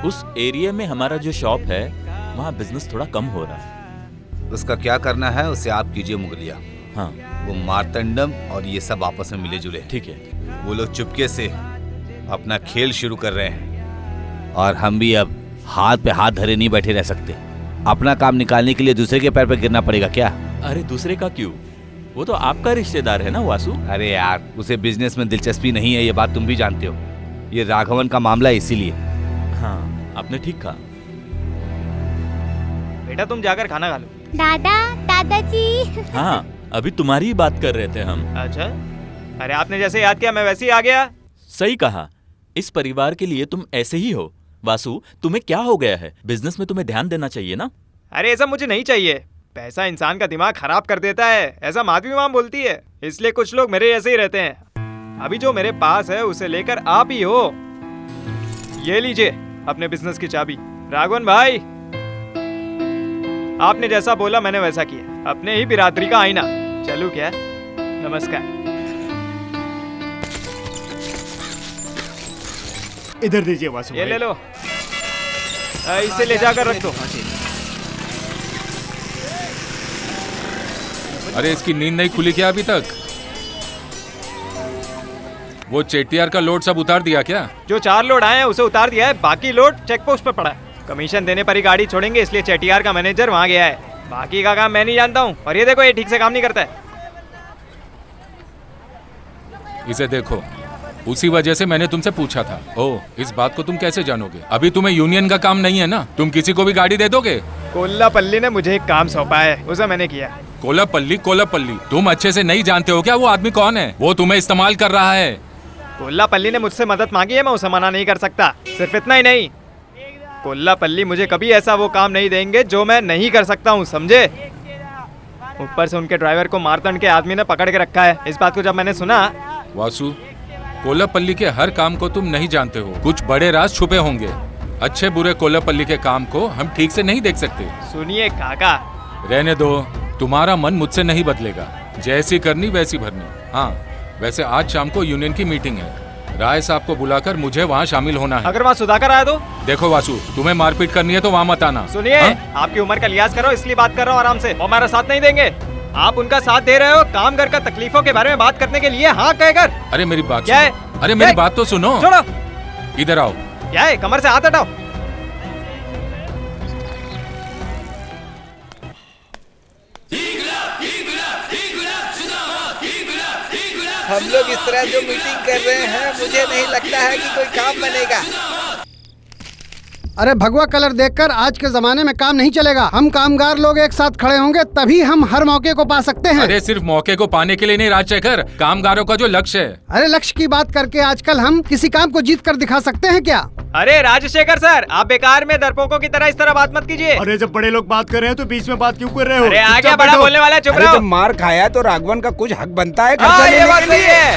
उस एरिया में हमारा जो शॉप है वहाँ बिजनेस थोड़ा कम हो रहा है। उसका क्या करना है उससे आप कीजिए मुगलिया। हाँ वो मार्तंडम और ये सब आपस में मिले जुले हैं। ठीक है। वो लोग चुपके से अपना खेल शुरू कर रहे हैं और हम भी अब हाथ पे हाथ धरे नहीं बैठे रह सकते। अपना काम निकालने के लिए दूसरे के पैर पे गिरना पड़ेगा क्या? अरे दूसरे का क्यों, वो तो आपका रिश्तेदार है ना वासु। अरे यार उसे बिजनेस में दिलचस्पी नहीं है, ये बात तुम भी जानते हो। ये राघवन का मामला है इसीलिए। हाँ आपने ठीक कहा। बेटा तुम जाकर खाना खा लो। दादा, दादाजी। हाँ अभी तुम्हारी ही बात कर रहे थे हम। अच्छा, अरे आपने जैसे याद किया मैं वैसे ही आ गया। सही कहा, इस परिवार के लिए तुम ऐसे ही हो। वासु तुम्हें क्या हो गया है? बिजनेस में तुम्हें ध्यान देना चाहिए ना। अरे ऐसा मुझे नहीं चाहिए। पैसा इंसान का दिमाग खराब कर देता है, ऐसा माधवी माम बोलती है। इसलिए कुछ लोग मेरे जैसे ही रहते हैं। अभी जो मेरे पास है उसे लेकर आप ही हो। ये लीजिए अपने बिजनेस की चाबी। राघवन भाई, आपने जैसा बोला मैंने वैसा किया। अपने ही बिरादरी का आईना। चलूं क्या? नमस्कार। इधर दीजिए वासु ये भाई। ले लो, इसे ले जाकर रख दो। अरे इसकी नींद नहीं खुली क्या अभी तक? वो चेटियार का लोड सब उतार दिया क्या? जो 4 लोड आए हैं उसे उतार दिया है, बाकी लोड चेक पोस्ट पर पड़ा है। कमीशन देने पर ही गाड़ी छोड़ेंगे, इसलिए चेटियार का मैनेजर वहाँ गया है। बाकी का काम मैं नहीं जानता हूँ। और ये देखो, ये ठीक से काम नहीं करता है। इसे देखो, उसी वजह से मैंने तुमसे पूछा था। ओह, इस बात को तुम कैसे जानोगे? अभी तुम्हें यूनियन का काम नहीं है ना, तुम किसी को भी गाड़ी दे दोगे? कोल्लापल्ली ने मुझे एक काम सौंपा है, उसे मैंने किया। कोलापल्ली? कोलापल्ली? तुम अच्छे से नहीं जानते हो क्या वो आदमी कौन है? वो तुम्हें इस्तेमाल कर रहा है। कोल्लापल्ली ने मुझसे मदद मांगी है, मैं उसे मना नहीं कर सकता। सिर्फ इतना ही नहीं, कोल्लापल्ली मुझे कभी ऐसा वो काम नहीं देंगे जो मैं नहीं कर सकता हूँ, समझे? ऊपर से उनके ड्राइवर को मारतंड के आदमी ने पकड़ के रखा है। इस बात को जब मैंने सुना। वासु, कोलापल्ली के हर काम को तुम नहीं जानते हो। कुछ बड़े राज छुपे होंगे। अच्छे बुरे कोलापल्ली के काम को हम ठीक से नहीं देख सकते। सुनिए काका, रहने दो, तुम्हारा मन मुझसे नहीं बदलेगा। जैसी करनी वैसी भरनी। हाँ, वैसे आज शाम को यूनियन की मीटिंग है। राय साहब को बुलाकर मुझे वहाँ शामिल होना है। अगर वहाँ सुधाकर आया तो? देखो वासु, तुम्हें मारपीट करनी है तो वहाँ मत आना। सुनिए, हाँ? आपकी उम्र का लिहाज करो, इसलिए बात कर रहा हूँ आराम से। वो हमारा साथ नहीं देंगे। आप उनका साथ दे रहे हो काम घर का तकलीफों के बारे में बात करने के लिए। हाँ कहकर। अरे मेरी बात क्या है? सुनो। अरे मेरी बात तो सुनो। छोड़ो। इधर आओ। क्या है? कमर से हाथ हटाओ। हम लोग इस तरह जो मीटिंग कर रहे हैं, मुझे नहीं लगता है कि कोई काम बनेगा। अरे भगवा कलर देखकर आज के जमाने में काम नहीं चलेगा। हम कामगार लोग एक साथ खड़े होंगे तभी हम हर मौके को पा सकते हैं। अरे सिर्फ मौके को पाने के लिए नहीं राजशेखर, कामगारों का जो लक्ष्य है। अरे लक्ष्य की बात करके आजकल हम किसी काम को जीत कर दिखा सकते हैं क्या? अरे राजशेखर सर, आप बेकार में डरपोकों की तरह इस तरह बात मत कीजिए। अरे जब बड़े लोग बात कर रहे हैं तो बीच में बात क्यों कर रहे हो? अरे आगे चुपचाप बड़ा बैठो। बोलने वाला है, चुप अरे रहो। जब मार खाया तो राघवन का कुछ हक बनता है हाँ, खर्चा ये लेने बात के सही लिए। है।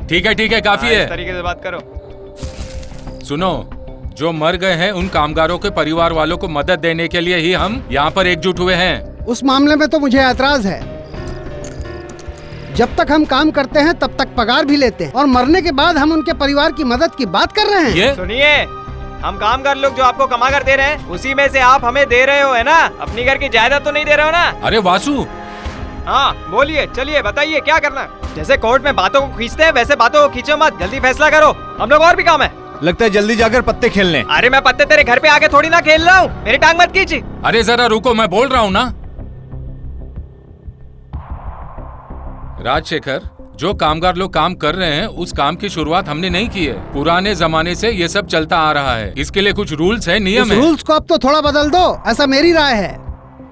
ठीक है, काफी हाँ, इस है। तरीके से बात करो। सुनो, जो मर गए हैं उन कामगारों के परिवार वालों को मदद देने के लिए ही हम यहाँ पर एकजुट हुए हैं। उस मामले में तो मुझे ऐतराज है। जब तक हम काम करते हैं तब तक पगार भी लेते हैं और मरने के बाद हम उनके परिवार की मदद की बात कर रहे हैं। ये सुनिए, हम कामगार लोग जो आपको कमा कर दे रहे हैं उसी में से आप हमें दे रहे हो, है ना? अपनी घर की जायदाद तो नहीं दे रहे हो ना? अरे वासु, हाँ बोलिए, चलिए बताइए क्या करना है। जैसे कोर्ट में बातों को खींचते हैं वैसे बातों को खींचो मत, जल्दी फैसला करो। हम लोग और भी काम है। लगता है जल्दी जाकर पत्ते खेलने। अरे मैं पत्ते तेरे घर पे आके थोड़ी ना खेल रहा हूँ, मेरी टांग मत खींच। अरे जरा रुको, मैं बोल रहा हूँ ना। राजशेखर, जो कामगार लोग काम कर रहे हैं उस काम की शुरुआत हमने नहीं की है। पुराने जमाने से ये सब चलता आ रहा है। इसके लिए कुछ रूल्स है, नियम उस है। रूल्स को अब तो थोड़ा बदल दो, ऐसा मेरी राय है।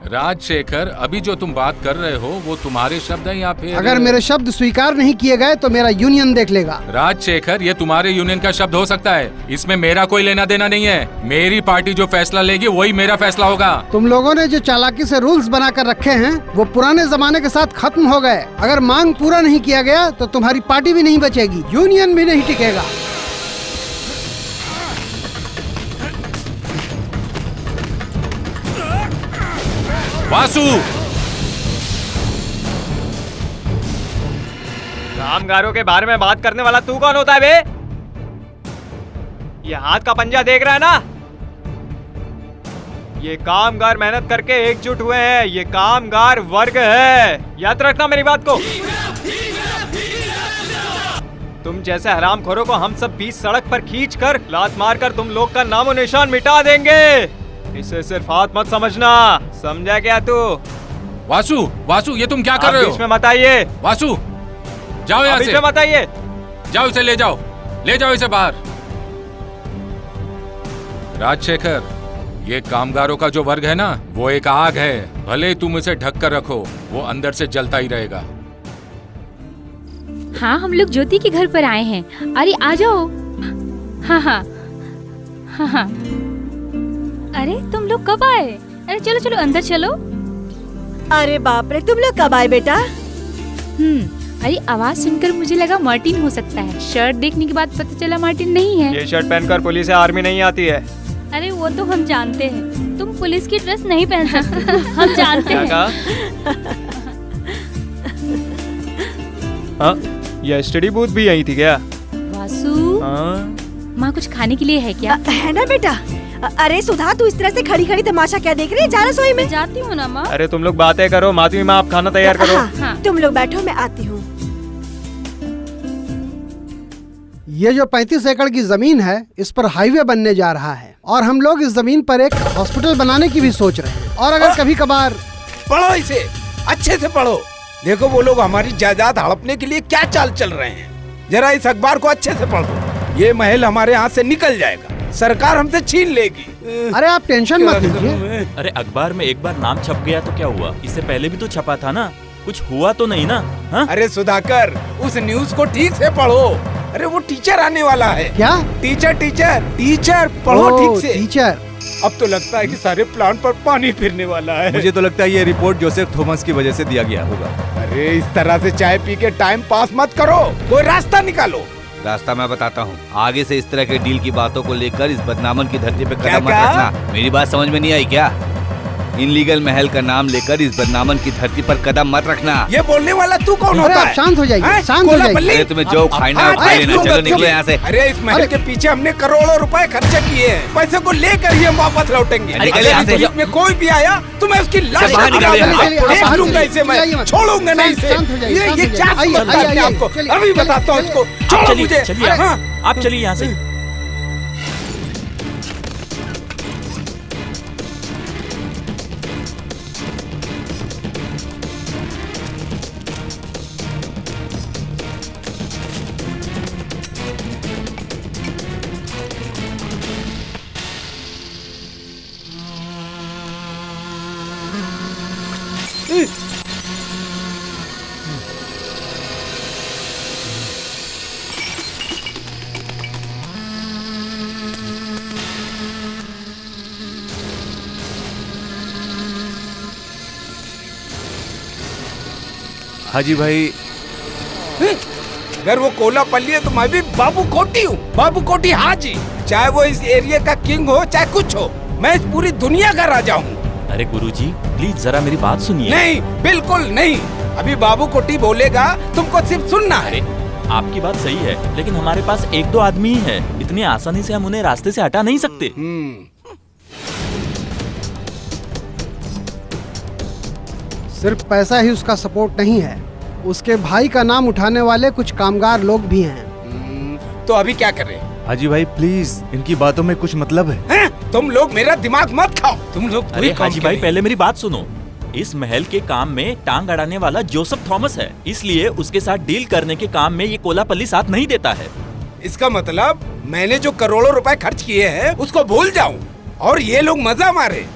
राजशेखर, अभी जो तुम बात कर रहे हो वो तुम्हारे शब्द हैं या फिर? अगर मेरे शब्द स्वीकार नहीं किए गए तो मेरा यूनियन देख लेगा। राजशेखर, ये तुम्हारे यूनियन का शब्द हो सकता है, इसमें मेरा कोई लेना देना नहीं है। मेरी पार्टी जो फैसला लेगी वही मेरा फैसला होगा। तुम लोगों ने जो चालाकी से रूल्स बनाकर रखे हैं वो पुराने जमाने के साथ खत्म हो गए। अगर मांग पूरा नहीं किया गया तो तुम्हारी पार्टी भी नहीं बचेगी, यूनियन भी नहीं टिकेगा। वासु, कामगारों के बारे में बात करने वाला तू कौन होता है बे? ये हाथ का पंजा देख रहा है ना? ये कामगार मेहनत करके एकजुट हुए हैं, ये कामगार वर्ग है, याद रखना मेरी बात को। तुम जैसे हरामखोरों को हम सब बीच सड़क पर खींच कर लात मार कर तुम लोग का नामो निशान मिटा देंगे। इसे सिर्फ हाथ मत समझना, समझा क्या तू? वासु, वासु, ये तुम क्या कर रहे बीच में हो? मत आइए, वासु, जाओ यहाँ बीच से। में मत आइए। जाओ इसे ले जाओ इसे बाहर। राजशेखर, ये कामगारों का जो वर्ग है ना, वो एक आग है। भले तुम इसे ढक कर रखो, वो अंदर से जलता ही रहेगा। हाँ, हम लोग ज्योति के घर पर आए हैं। अरे आ जाओ। हाँ हाँ हाँ हाँ। अरे तुम लोग कब आए? अरे चलो चलो अंदर चलो। अरे बाप रे, तुम लोग कब आए बेटा? अरे आवाज सुनकर मुझे लगा मार्टिन हो सकता है। शर्ट देखने के बाद पता चला मार्टिन नहीं है। ये शर्ट पहनकर पुलिस या आर्मी नहीं आती है। अरे वो तो हम जानते हैं, तुम पुलिस की ड्रेस नहीं पहन सकते। हम जानते क्या हैं। कहा? हाँ, ये एसटीडी बूथ भी यही थी क्या? वासु, हाँ? माँ कुछ खाने के लिए है क्या? है ना बेटा? अरे सुधा, तू इस तरह से खड़ी खड़ी तमाशा क्या देख रही है? जा रसोई में। जाती हूँ ना माँ। अरे तुम लोग बातें करो, माधवी माँ आप खाना तैयार करो। हाँ, तुम लोग बैठो, मैं आती हूँ। ये जो 35 एकड़ की जमीन है, इस पर हाईवे बनने जा रहा है और हम लोग इस जमीन पर एक हॉस्पिटल बनाने की भी सोच रहे हैं। और अगर कभी कभार पढ़ो इसे, अच्छे से पढ़ो। देखो वो लोग हमारी जायदाद हड़पने के लिए क्या चाल चल रहे हैं। जरा इस अखबार को अच्छे से पढ़ो। ये महल हमारे हाथ से निकल जाएगा, सरकार हमसे छीन लेगी। अरे आप टेंशन मत लीजिए। अरे अखबार में एक बार नाम छप गया तो क्या हुआ? इससे पहले भी तो छपा था ना, कुछ हुआ तो नहीं ना? हाँ? अरे सुधाकर, उस न्यूज को ठीक से पढ़ो। अरे वो टीचर आने वाला है। क्या? टीचर टीचर टीचर पढ़ो ओ, ठीक से। टीचर। अब तो लगता है कि सारे प्लान पर पानी फिरने वाला है। मुझे तो लगता है ये रिपोर्ट जोसेफ थॉमस की वजह से दिया गया होगा। अरे इस तरह से चाय पी के टाइम पास मत करो, कोई रास्ता निकालो। रास्ता मैं बताता हूँ। आगे से इस तरह के डील की बातों को लेकर इस बदनामन की धरती पे क्या कदम मत कहा? रखना। मेरी बात समझ में नहीं आई क्या? इनलीगल महल का नाम लेकर इस बदनामन की धरती पर कदम मत रखना। ये बोलने वाला तू कौन अरे होता आप है? शांत हो जाइए, हैं? शांत हो कोला जाइए। बल्ली? अरे तुम्हें जो खाना है खा लेना, चलो निकलो यहाँ से। अरे इस महल के पीछे हमने करोड़ों रुपए खर्चे किए हैं। पैसे को लेकर ही हम वापस लौटेंगे। अरे अगर यहाँ से इस बीच में कोई भी आया तो मैं उसकी लाश बाहर निकलो यहाँ से। देख लूंगा इसे, मैं छोड़ूंगा नहीं इसे। ये क्या समझता है आपको? अभी बताता हूँ इसको। आप छोड़ो चलिए, मुझे। चलिए, हाँ। आप चलिए यहाँ से। हाजी भाई, अगर वो कोला पल्ली है तो मैं भी बाबू कोटी हूँ। बाबू कोटी हाजी। चाहे वो इस एरिया का किंग हो चाहे कुछ हो, मैं इस पूरी दुनिया का राजा हूँ। अरे गुरुजी, प्लीज जरा मेरी बात सुनिए। नहीं, बिल्कुल नहीं। अभी बाबू कोटी बोलेगा, तुमको सिर्फ सुनना है। आपकी बात सही है, लेकिन हमारे पास एक दो आदमी ही है। इतनी आसानी से हम उन्हें रास्ते से हटा नहीं सकते। सिर्फ पैसा ही उसका सपोर्ट नहीं है, उसके भाई का नाम उठाने वाले कुछ कामगार लोग भी हैं। तो अभी क्या करें? हाजी भाई प्लीज, इनकी बातों में कुछ मतलब है। हैं? तुम लोग मेरा दिमाग मत खाओ। तुम लोग अरे हाजी भाई, पहले मेरी बात सुनो। इस महल के काम में टांग अड़ाने वाला जोसेफ थॉमस है, इसलिए उसके साथ डील करने के काम में ये कोलापल्ली साथ नहीं देता है। इसका मतलब मैंने जो करोड़ों रुपए खर्च किए हैं उसको भूल जाऊं और ये लोग मजा मारे।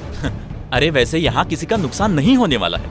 अरे वैसे यहाँ किसी का नुकसान नहीं होने वाला है।